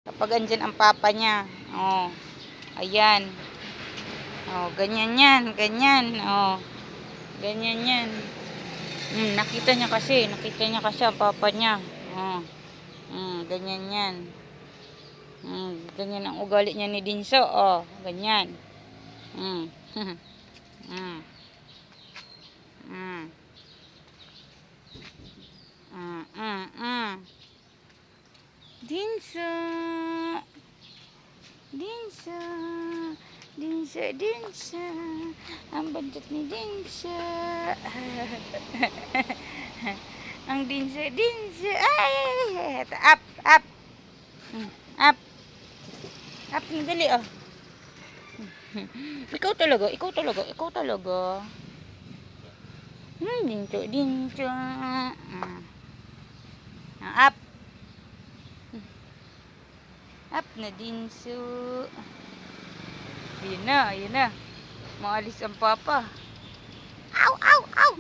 Kapag andyan ang papa niya. Oh. Ayan. Oh, ganyan yan. Ganyan. Oh. Ganyan yan. Nakita niya kasi. Nakita niya kasi ang papa niya. Oh. Ganyan yan. Ganyan ang ugali niya ni Dinso. Oh, ganyan. Mm. mm. Mm. Dinso. Dinso. Dinso, Dinso. Ang bantot ni Dinso. Ang Dinso, Dinso. Ay! Up, up. Up. Up na dali, oh. Ikaw talaga, ikaw talaga, ikaw talaga. Dinso, Dinso. Up. Up na Dinso. Ayun na, ayun na. Maalis ang papa. Ow, ow, ow.